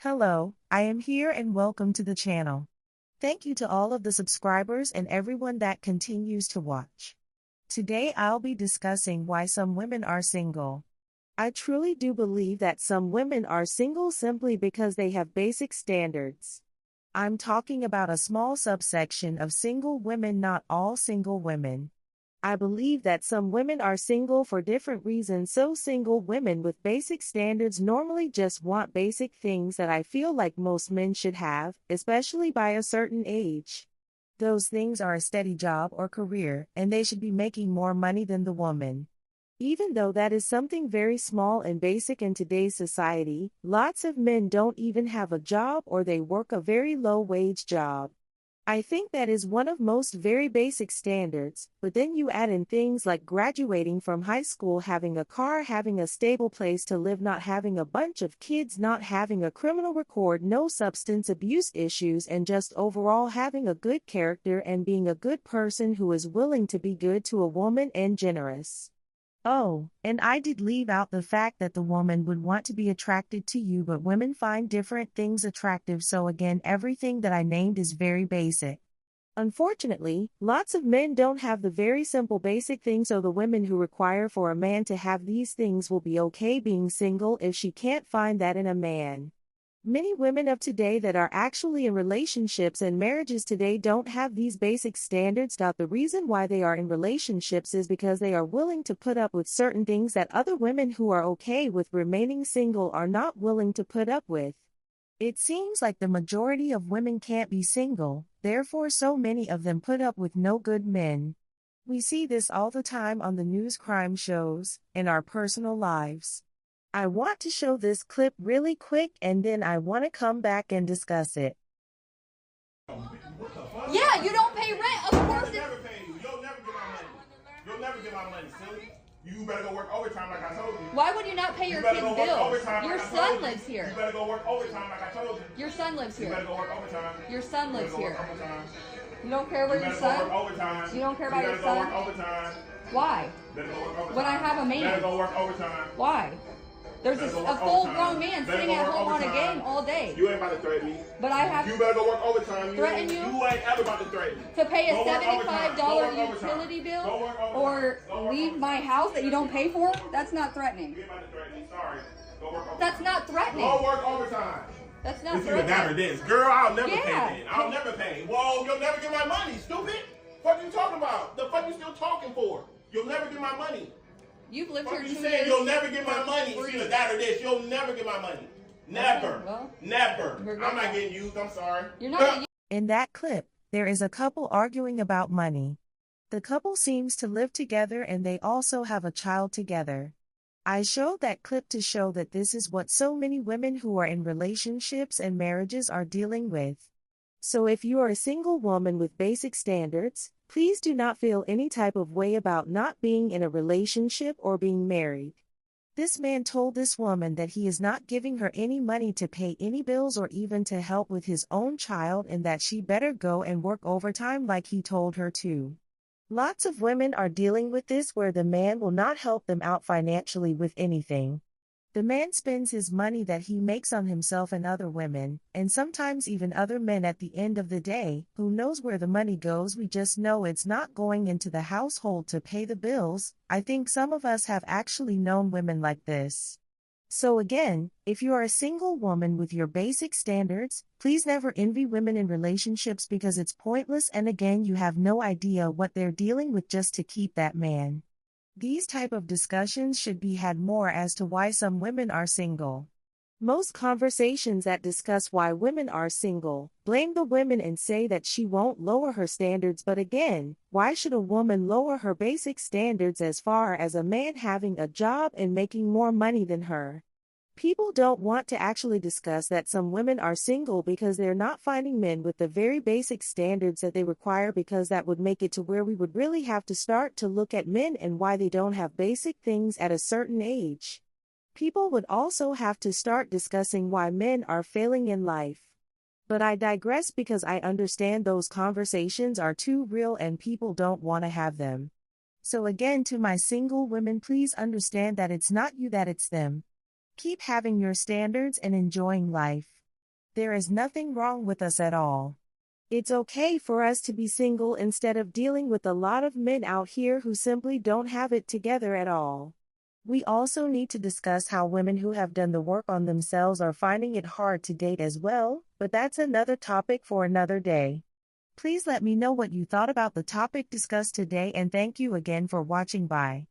Hello, I am here and welcome to the channel. Thank you to all of the subscribers and everyone that continues to watch. Today I'll be discussing why some women are single. I truly do believe that some women are single simply because they have basic standards. I'm talking about a small subsection of single women, not all single women. I believe that some women are single for different reasons. So single women with basic standards normally just want basic things that I feel like most men should have, especially by a certain age. Those things are a steady job or career, and they should be making more money than the woman. Even though that is something very small and basic in today's society, lots of men don't even have a job or they work a very low-wage job. I think that is one of most very basic standards, but then you add in things like graduating from high school, having a car, having a stable place to live, not having a bunch of kids, not having a criminal record, no substance abuse issues, and just overall having a good character and being a good person who is willing to be good to a woman and generous. Oh, and I did leave out the fact that the woman would want to be attracted to you, but women find different things attractive. So again, everything that I named is very basic. Unfortunately, lots of men don't have the very simple basic things, so the women who require for a man to have these things will be okay being single if she can't find that in a man. Many women of today that are actually in relationships and marriages today don't have these basic standards. The reason why they are in relationships is because they are willing to put up with certain things that other women who are okay with remaining single are not willing to put up with. It seems like the majority of women can't be single, therefore so many of them put up with no good men. We see this all the time on the news, crime shows, in our personal lives. I want to show this clip really quick and then I want to come back and discuss it. Yeah, you don't pay rent. Of course. I'll never pay you. You'll never get my money. You'll never get my money, silly. You better go work overtime like I told you. Why would you not pay your kids' bills? Your son lives here. You better go work overtime like I told you. Your son lives You here. better go work overtime. Your son lives You better here. go work overtime. You don't care about You your better go son? work overtime. You don't care about your You better go son? work overtime. Why? You better go work overtime. When I have a You better man. go work overtime. Why? There's You better go a work full-grown overtime. man You better sitting go at work home on a overtime. game all day. You ain't about to threaten me. But I have You better go work overtime. Threaten you? You ain't ever about to threaten me. to pay a Go work overtime. Go $75 work overtime. utility Go bill work overtime. or Go work leave my house that you don't pay for. That's not threatening. You ain't about to threaten me. Sorry. Go work overtime. That's not threatening. Go work overtime. That's not It's either that or threatening. this. Girl, I'll never Yeah. pay then. I'll never pay. Whoa, you'll never get my money, stupid. What are you talking about? The fuck you still talking for? You'll never get my money. You've lived What here you 2 saying? years. You'll never get my money. It's free. either that or this. You'll never get my money. Never. Okay, well, Never. we're I'm not gonna- getting used. I'm sorry. You're not. In that clip, there is a couple arguing about money. The couple seems to live together and they also have a child together. I showed that clip to show that this is what so many women who are in relationships and marriages are dealing with. So if you are a single woman with basic standards, please do not feel any type of way about not being in a relationship or being married. This man told this woman that he is not giving her any money to pay any bills or even to help with his own child and that she better go and work overtime like he told her to. Lots of women are dealing with this where the man will not help them out financially with anything. The man spends his money that he makes on himself and other women, and sometimes even other men at the end of the day. Who knows where the money goes? We just know it's not going into the household to pay the bills. I think some of us have actually known women like this. So again, if you are a single woman with your basic standards, please never envy women in relationships because it's pointless, and again you have no idea what they're dealing with just to keep that man. These type of discussions should be had more as to why some women are single. Most conversations that discuss why women are single blame the women and say that she won't lower her standards, but again, why should a woman lower her basic standards as far as a man having a job and making more money than her? People don't want to actually discuss that some women are single because they're not finding men with the very basic standards that they require, because that would make it to where we would really have to start to look at men and why they don't have basic things at a certain age. People would also have to start discussing why men are failing in life. But I digress because I understand those conversations are too real and people don't want to have them. So again, to my single women, please understand that it's not you, that it's them. Keep having your standards and enjoying life. There is nothing wrong with us at all. It's okay for us to be single instead of dealing with a lot of men out here who simply don't have it together at all. We also need to discuss how women who have done the work on themselves are finding it hard to date as well, but that's another topic for another day. Please let me know what you thought about the topic discussed today, and thank you again for watching. Bye.